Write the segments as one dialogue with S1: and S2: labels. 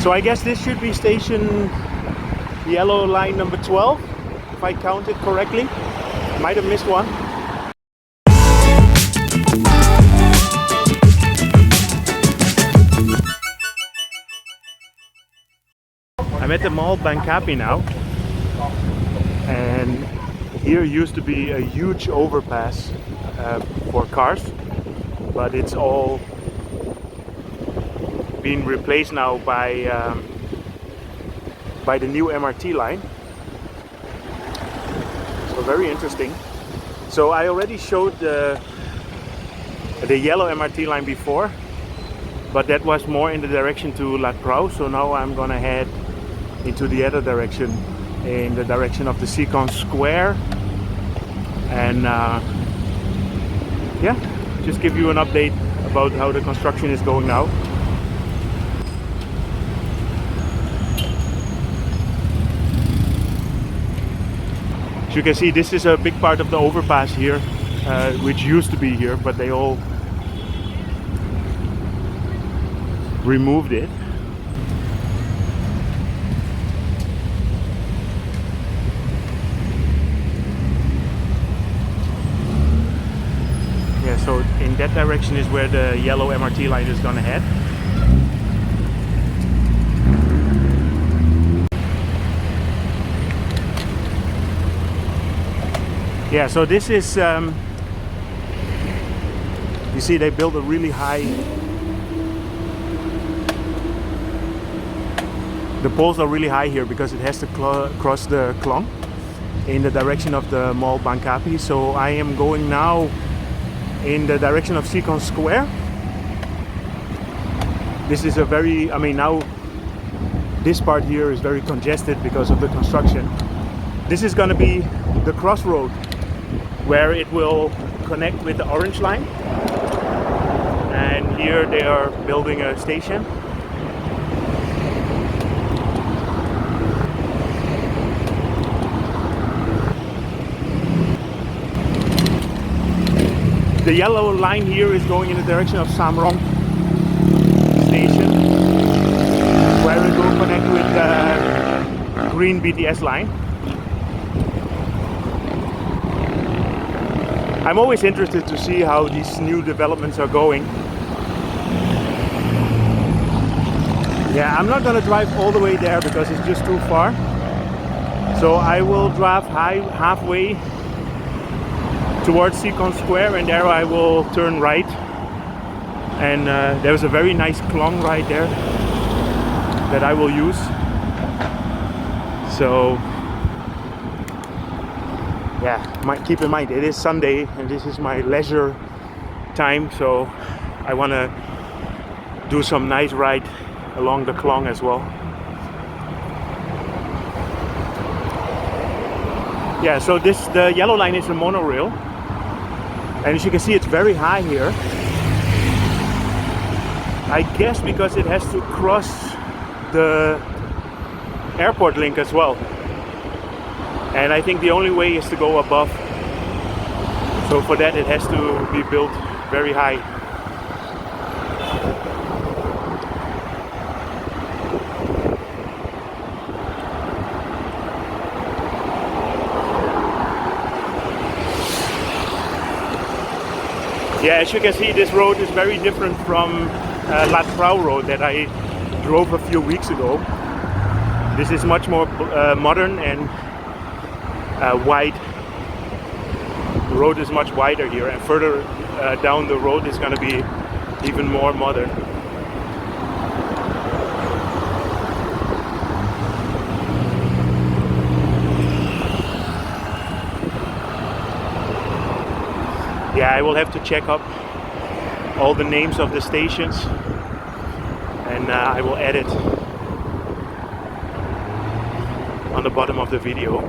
S1: So I guess this should be station Yellow Line number 12, if I counted correctly. Might have missed one. I'm at the mall Bankapi now, and here used to be a huge overpass for cars, but it's all being replaced now by the new MRT line. So very interesting. So I already showed the yellow MRT line before, but that was more in the direction to Lat Prao. So now I'm gonna head into the other direction, in the direction of the Seacon Square, and yeah, just give you an update about how the construction is going now. As you can see, this is a big part of the overpass here, which used to be here, but they all removed it. Yeah, so in that direction is where the yellow MRT line is gonna head. Yeah, so this is, you see they built a really high, the poles are really high here because it has to cross the Khlong in the direction of the mall Bankapi. So I am going now in the direction of Seacon Square. This is a very, I mean, now this part here is very congested because of the construction. This is going to be the crossroad where it will connect with the orange line, and here they are building a station. The yellow line here is going in the direction of Samrong Station, where it will connect with the green BTS line. I'm always interested to see how these new developments are going. Yeah, I'm not gonna drive all the way there because it's just too far. So I will drive halfway towards Seacon Square, and there I will turn right. And there's a very nice Khlong right there that I will use. So yeah, keep in mind it is Sunday and this is my leisure time, so I want to do some nice ride along the Khlong as well. Yeah, so the yellow line is a monorail, and as you can see it's very high here. I guess because it has to cross the airport link as well. And I think the only way is to go above. So for that it has to be built very high. Yeah, as you can see, this road is very different from Lat Prao Road that I drove a few weeks ago. This is much more modern and wide. The road is much wider here, and further down the road is going to be even more modern. Yeah, I will have to check up all the names of the stations, and I will add it on the bottom of the video.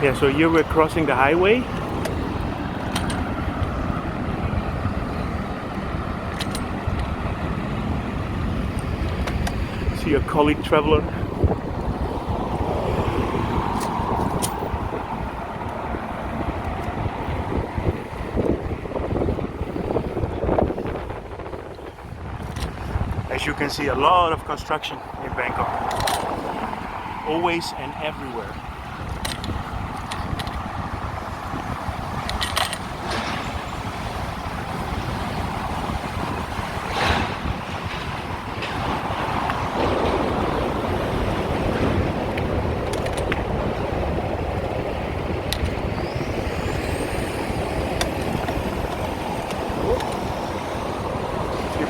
S1: Yeah, so here we're crossing the highway. See a colleague traveler. As you can see, a lot of construction in Bangkok, always and everywhere.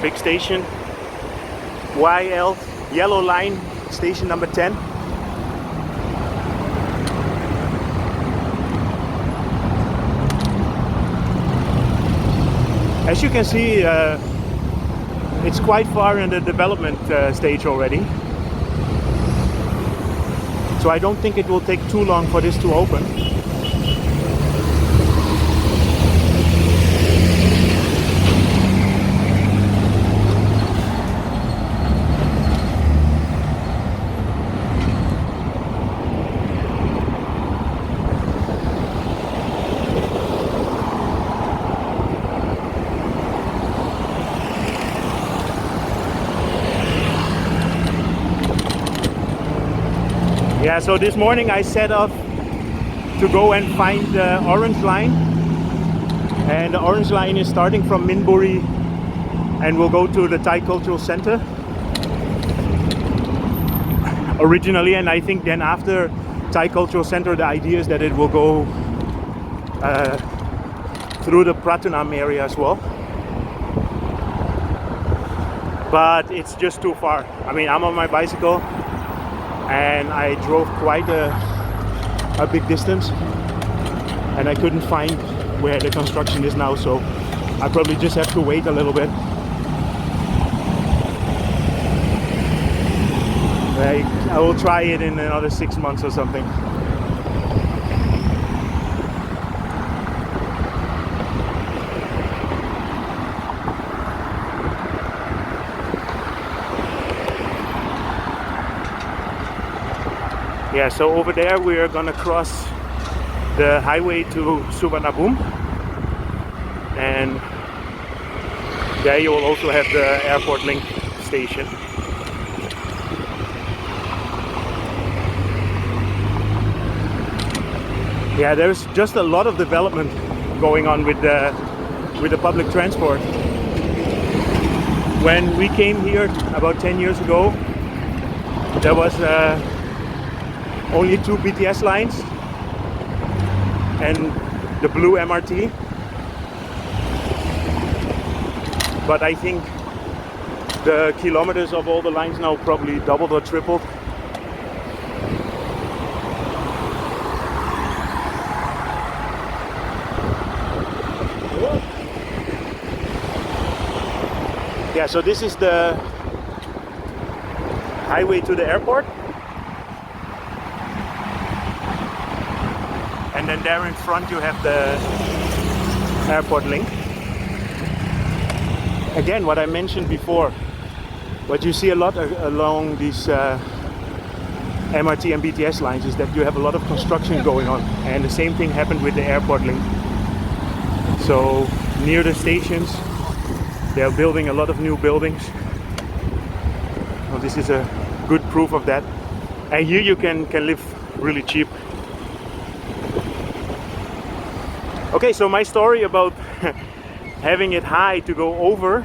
S1: Big station, YL, Yellow Line, station number 10. As you can see, it's quite far in the development stage already. So I don't think it will take too long for this to open. Yeah, so this morning I set off to go and find the orange line, and the orange line is starting from Minburi and will go to the Thai Cultural Center originally, and I think then after Thai Cultural Center the idea is that it will go through the Pratunam area as well, but it's just too far. I mean, I'm on my bicycle and I drove quite a big distance and I couldn't find where the construction is now, so I probably just have to wait a little bit. I will try it in another 6 months or something. Yeah, so over there we are gonna cross the highway to Suvarnabhumi, and there you will also have the airport link station. Yeah, there's just a lot of development going on with the public transport. When we came here about 10 years ago, there was only 2 BTS lines and the blue MRT, but I think the kilometers of all the lines now probably doubled or tripled. Yeah, so this is the highway to the airport. And then there in front you have the airport link. Again, what I mentioned before, what you see a lot along these MRT and BTS lines is that you have a lot of construction going on, and the same thing happened with the airport link. So near the stations they are building a lot of new buildings. Well, this is a good proof of that. And here you can live really cheap. Okay, so my story about having it high to go over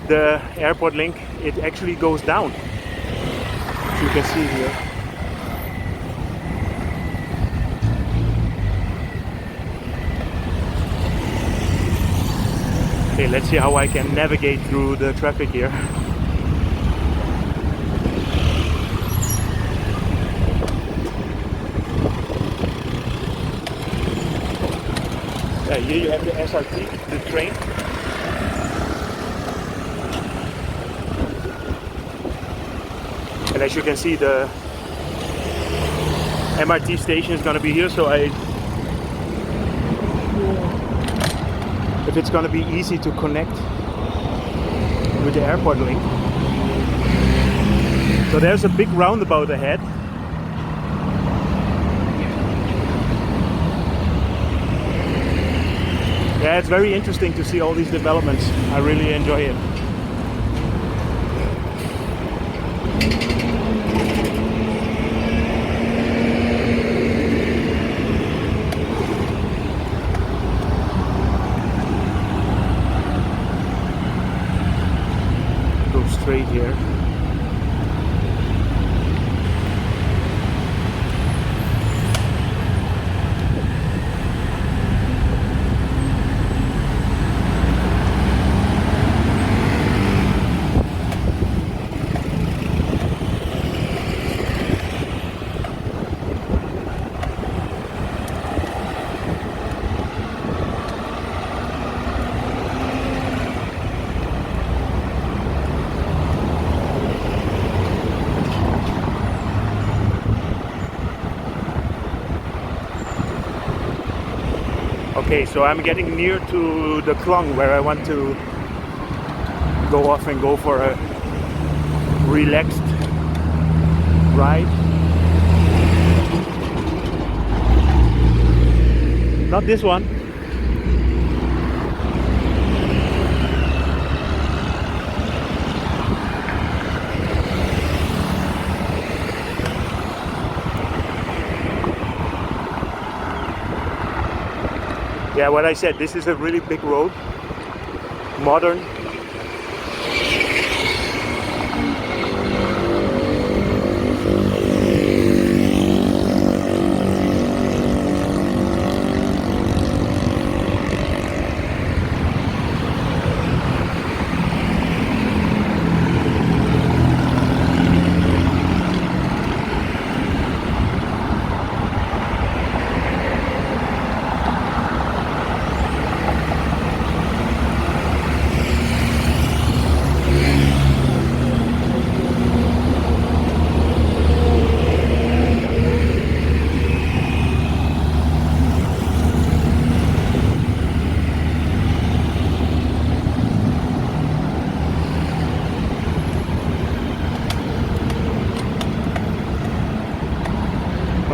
S1: the airport link, it actually goes down, as you can see here. Okay, let's see how I can navigate through the traffic here. Here you have the SRT, the train. And as you can see, the MRT station is going to be here, so if it's going to be easy to connect with the airport link. So there's a big roundabout ahead. Yeah, it's very interesting to see all these developments. I really enjoy it. straight here. Okay, so I'm getting near to the Khlong where I want to go off and go for a relaxed ride. Not this one. Yeah, what I said, this is a really big road, modern.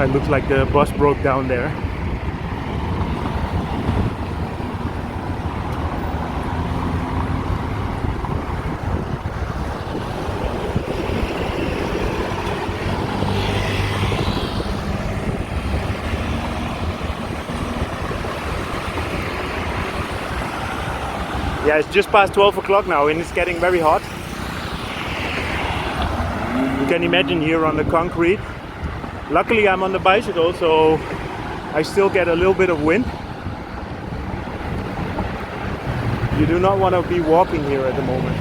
S1: It looks like the bus broke down there. Yeah, it's just past 12 o'clock now and it's getting very hot. You can imagine here on the concrete. Luckily I'm on the bicycle, so I still get a little bit of wind. You do not want to be walking here at the moment.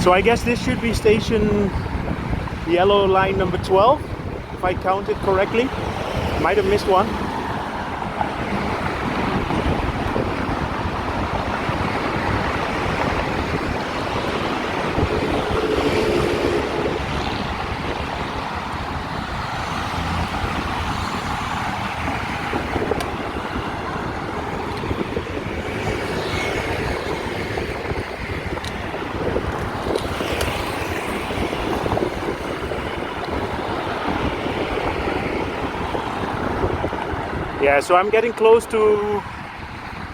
S1: So I guess this should be station Yellow Line number 12, if I counted correctly. Might have missed one. Yeah, so I'm getting close to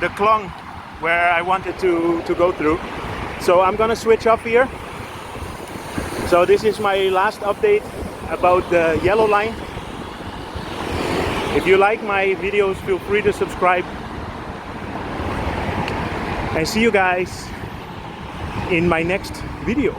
S1: the Khlong where I wanted to go through. So I'm gonna switch off here. So this is my last update about the Yellow Line. If you like my videos, feel free to subscribe. And see you guys in my next video.